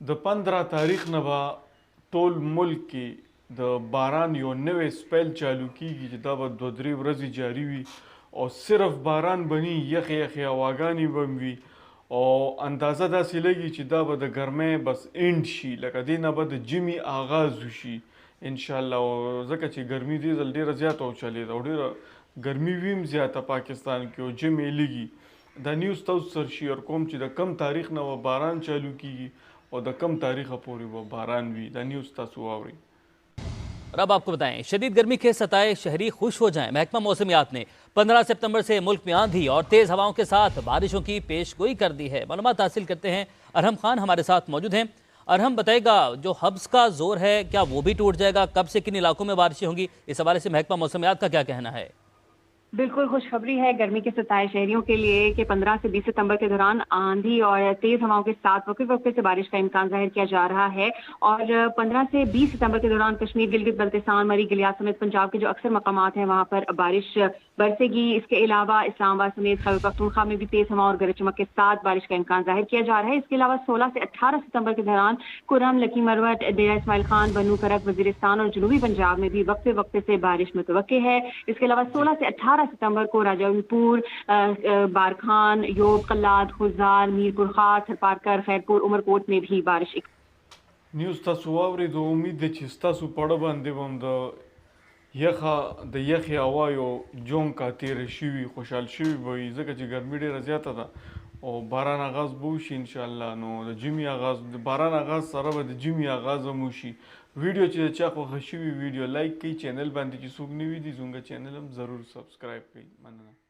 د 15 تاریخ نه به ټول ملک کې د باران یو نوې سپیل چالو کیږي چې دا به 2-3 ورځې جاری وي او صرف باران بني یخې یخې هواګانې به وي او اندازه داسې لګي چې دا به د ګرمۍ بس اینډ شي لکه دې نه به د ژمي آغاز وشي انشاءالله. او ځکه چې ګرمي دې ځل ډېره زیاته وچلېده او ډېره ګرمي ویم زیاته پاکستان کې او ژمي لږي. دا نیوز تاسو سره شیر کوم چې د کم تاریخ نه به باران چالو کیږي और द कम तारीख पूरी वो बारान भी द न्यूज़ तासुआवरी। और अब आपको बताएं, शदीद गर्मी के सताए शहरी खुश हो जाएं। महकमा मौसमियात ने 15 सितंबर से मुल्क में आंधी और तेज हवाओं के साथ बारिशों की पेशगोई कर दी है। मालूमात हासिल करते हैं, अरहम खान हमारे साथ मौजूद हैं। अरहम बताएगा, जो हब्स का जोर है क्या वो भी टूट जाएगा, कब से किन इलाकों में बारिशें होंगी, इस हवाले से महकमा मौसमियात का क्या कहना है? बिल्कुल खुशखबरी है गर्मी के सताए शहरियों के लिए कि 15 से 20 सितंबर के दौरान आंधी और तेज हवाओं के साथ वक्फे से बारिश का इम्कान जाहिर किया जा रहा है। और 15 से 20 सितंबर के दौरान कश्मीर, गिलगित बल्तिस्तान, मरी, गिलियात समेत पंजाब के जो अक्सर मकामात हैं वहां पर बारिश बरसेगी। इसके अलावा इस्लामाबाद समेत खैबर पख्तूनख्वा में भी तेज हवा और गरज चमक के साथ बारिश का इम्कान जाहिर किया जा रहा है। इसके अलावा 16 से 18 सितंबर के दौरान कुर्रम, लकी मरवट, डेरा इस्माइल खान, बनू करक, वजीरिस्तान और जनूबी पंजाब में भी वक्फे वक्फे से बारिश मुतवक्के है। इसके अलावा 16 से 18 सितंबर को राजापुर, बारखान, योब, कल्लाद, खुजार, मीरपुर खास, थरपारकर, खैरपुर, उमरकोट में भी बारिश। न्यूज़ तासुआवरी दो उम्मीद है چې تاسو پړه باندې هم د یخې هوا یو جون کا تیر شوي خوشحال شوي به وي ځکه چې ګرمي ډېره زیاته ده او باران آغاز به وشي انشاءالله. نو د ژمي آغاز د باران آغاز سره به د ژمي آغاز هم وشي. ویډیو چې د چا خوښه شوي ویډیو لایک کړئ، چینل باندې چې څوک نوي دي زموږ چینل هم ضرور سبسکرایب کړئ. مننه.